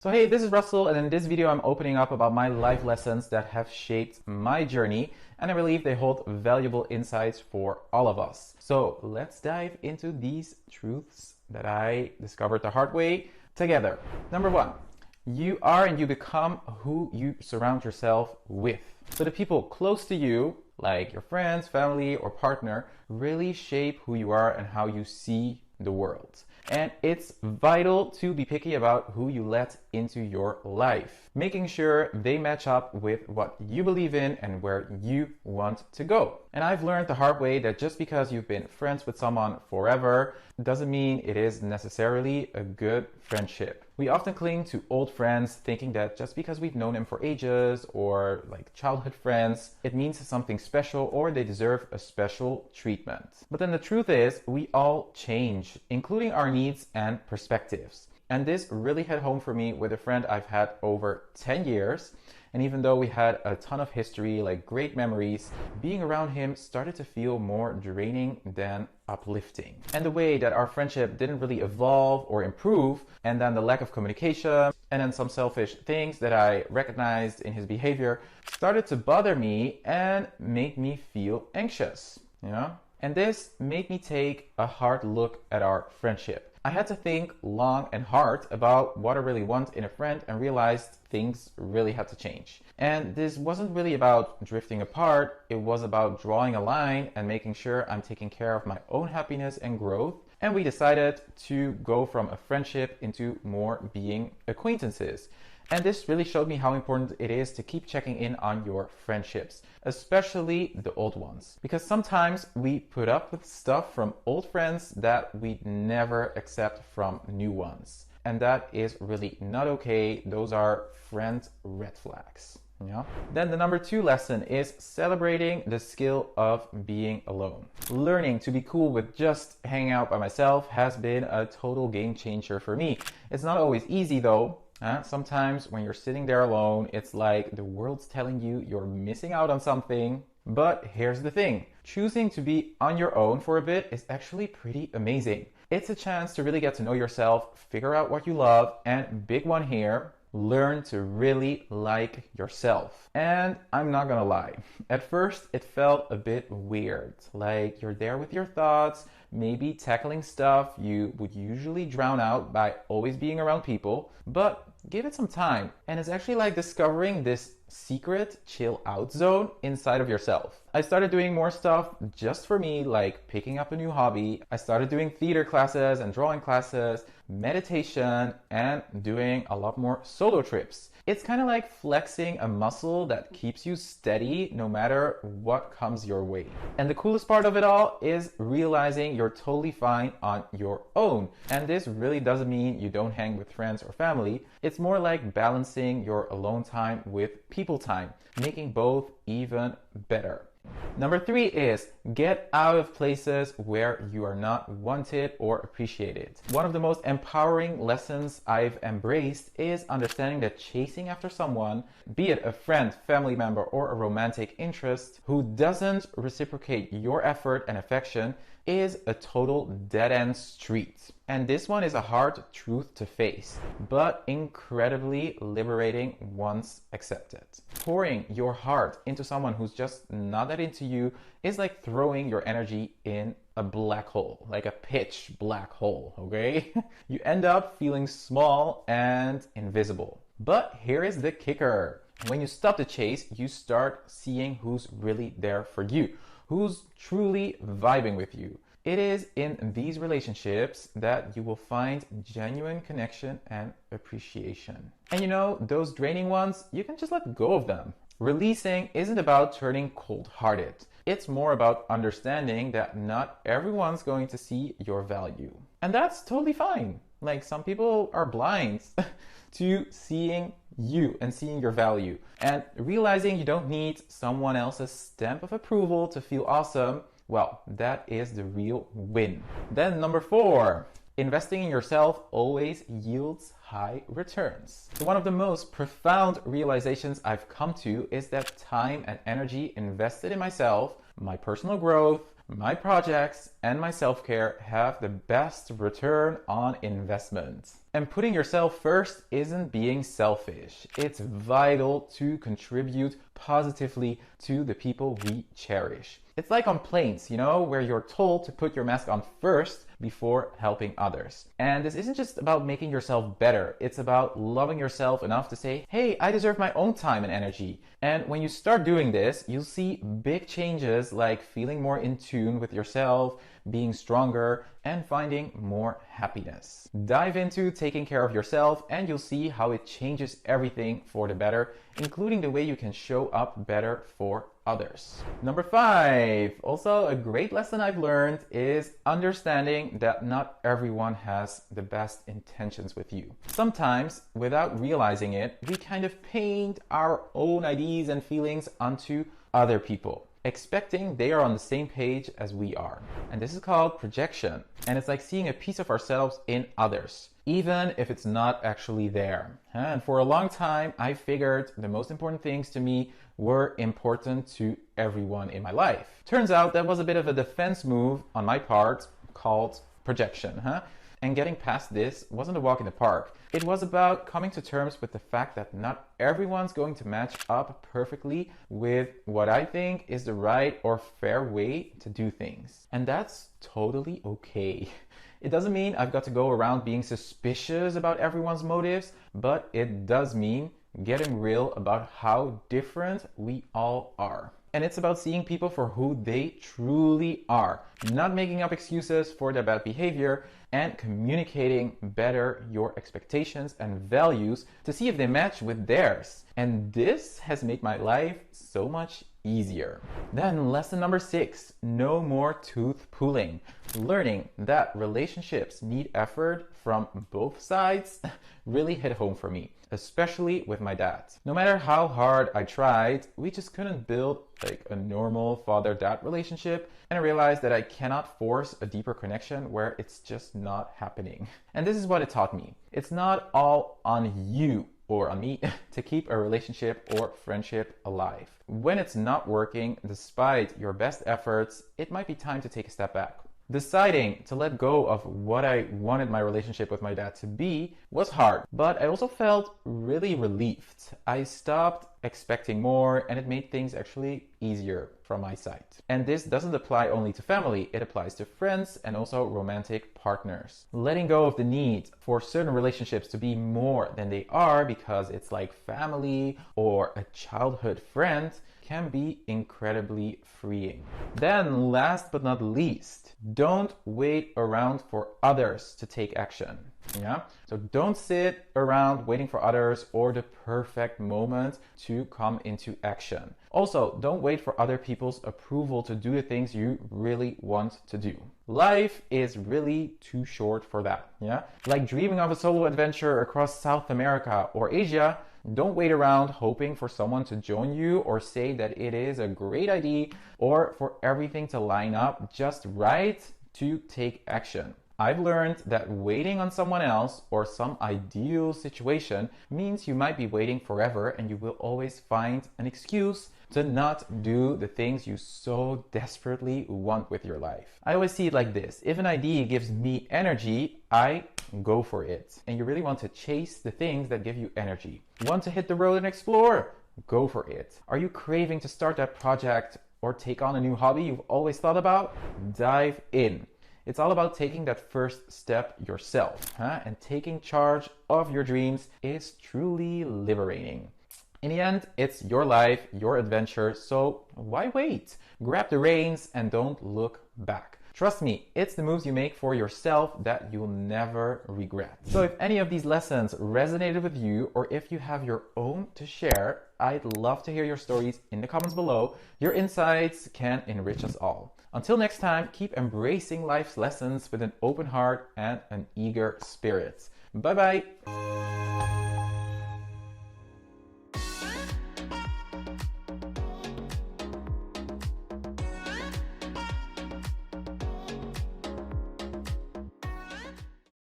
So hey, this is Russell, and in this video I'm opening up about my life lessons that have shaped my journey, and I believe they hold valuable insights for all of us. So let's dive into these truths that I discovered the hard way together. Number one, you are and you become who you surround yourself with. So the people close to you, like your friends, family, or partner, really shape who you are and how you see the world. And it's vital to be picky about who you let into your life, making sure they match up with what you believe in and where you want to go. And I've learned the hard way that just because you've been friends with someone forever doesn't mean it is necessarily a good friendship. We often cling to old friends thinking that just because we've known them for ages or like childhood friends, it means something special or they deserve a special treatment. But then the truth is, we all change, including our needs and perspectives. And this really hit home for me with a friend I've had over 10 years. And even though we had a ton of history, like great memories, being around him started to feel more draining than uplifting. And the way that our friendship didn't really evolve or improve, and then the lack of communication, and then some selfish things that I recognized in his behavior started to bother me and made me feel anxious, And this made me take a hard look at our friendship. I had to think long and hard about what I really want in a friend and realized things really had to change. And this wasn't really about drifting apart, it was about drawing a line and making sure I'm taking care of my own happiness and growth. And we decided to go from a friendship into more being acquaintances. And this really showed me how important it is to keep checking in on your friendships, especially the old ones. Because sometimes we put up with stuff from old friends that we never accept from new ones. And that is really not okay. Those are friend red flags. Then the number two lesson is celebrating the skill of being alone. Learning to be cool with just hanging out by myself has been a total game changer for me. It's not always easy though. Sometimes when you're sitting there alone, it's like the world's telling you you're missing out on something. But here's the thing, choosing to be on your own for a bit is actually pretty amazing. It's a chance to really get to know yourself, figure out what you love, and big one here, learn to really like yourself. And I'm not gonna lie, at first it felt a bit weird. Like you're there with your thoughts, maybe tackling stuff you would usually drown out by always being around people, but give it some time. And it's actually like discovering this secret chill out zone inside of yourself. I started doing more stuff just for me, like picking up a new hobby. I started doing theater classes and drawing classes, meditation, and doing a lot more solo trips. It's kind of like flexing a muscle that keeps you steady no matter what comes your way. And the coolest part of it all is realizing you're totally fine on your own. And this really doesn't mean you don't hang with friends or family. It's more like balancing your alone time with people time, making both even better. Number three is get out of places where you are not wanted or appreciated. One of the most empowering lessons I've embraced is understanding that chasing after someone, be it a friend, family member, or a romantic interest, who doesn't reciprocate your effort and affection is a total dead-end street. And this one is a hard truth to face, but incredibly liberating once accepted. Pouring your heart into someone who's just not that into you is like throwing your energy in a black hole, like a pitch black hole, okay? You end up feeling small and invisible. But here is the kicker. When you stop the chase, you start seeing who's really there for you, who's truly vibing with you. It is in these relationships that you will find genuine connection and appreciation. And those draining ones, you can just let go of them. Releasing isn't about turning cold-hearted. It's more about understanding that not everyone's going to see your value. And that's totally fine. Like some people are blind to seeing you and seeing your value. And realizing you don't need someone else's stamp of approval to feel awesome, well, that is the real win. Then number four, investing in yourself always yields high returns. So one of the most profound realizations I've come to is that time and energy invested in myself, my personal growth, my projects, and my self-care have the best return on investment. And putting yourself first isn't being selfish. It's vital to contribute positively to the people we cherish. It's like on planes, where you're told to put your mask on first before helping others. And this isn't just about making yourself better. It's about loving yourself enough to say, hey, I deserve my own time and energy. And when you start doing this, you'll see big changes like feeling more in tune with yourself, being stronger, and finding more happiness. Dive into taking care of yourself and you'll see how it changes everything for the better, including the way you can show up better for others. Number 5, also a great lesson I've learned is understanding that not everyone has the best intentions with you. Sometimes, without realizing it, we kind of paint our own ideas and feelings onto other people, expecting they are on the same page as we are. And this is called projection. And it's like seeing a piece of ourselves in others, even if it's not actually there. And for a long time, I figured the most important things to me were important to everyone in my life. Turns out that was a bit of a defense move on my part called projection. And getting past this wasn't a walk in the park. It was about coming to terms with the fact that not everyone's going to match up perfectly with what I think is the right or fair way to do things. And that's totally okay. It doesn't mean I've got to go around being suspicious about everyone's motives, but it does mean getting real about how different we all are. And it's about seeing people for who they truly are, not making up excuses for their bad behavior, and communicating better your expectations and values to see if they match with theirs. And this has made my life so much easier. Then lesson number 6, no more tooth pulling. Learning that relationships need effort from both sides really hit home for me, especially with my dad. No matter how hard I tried, we just couldn't build like a normal father-dad relationship, and I realized that I cannot force a deeper connection where it's just not happening. And this is what it taught me. It's not all on you or on me to keep a relationship or friendship alive. When it's not working, despite your best efforts, it might be time to take a step back. Deciding to let go of what I wanted my relationship with my dad to be was hard, but I also felt really relieved. I stopped expecting more and it made things actually easier from my side. And this doesn't apply only to family, it applies to friends and also romantic partners. Letting go of the need for certain relationships to be more than they are because it's like family or a childhood friend can be incredibly freeing. Then last but not least, don't wait around for others to take action. So don't sit around waiting for others or the perfect moment to come into action. Also, don't wait for other people's approval to do the things you really want to do. Life is really too short for that. Like dreaming of a solo adventure across South America or Asia, don't wait around hoping for someone to join you or say that it is a great idea or for everything to line up just right to take action. I've learned that waiting on someone else or some ideal situation means you might be waiting forever and you will always find an excuse to not do the things you so desperately want with your life. I always see it like this. If an idea gives me energy, I go for it. And you really want to chase the things that give you energy. Want to hit the road and explore? Go for it. Are you craving to start that project or take on a new hobby you've always thought about? Dive in. It's all about taking that first step yourself, and taking charge of your dreams is truly liberating. In the end, it's your life, your adventure, so why wait? Grab the reins and don't look back. Trust me, it's the moves you make for yourself that you'll never regret. So if any of these lessons resonated with you, or if you have your own to share, I'd love to hear your stories in the comments below. Your insights can enrich us all. Until next time, keep embracing life's lessons with an open heart and an eager spirit. Bye-bye.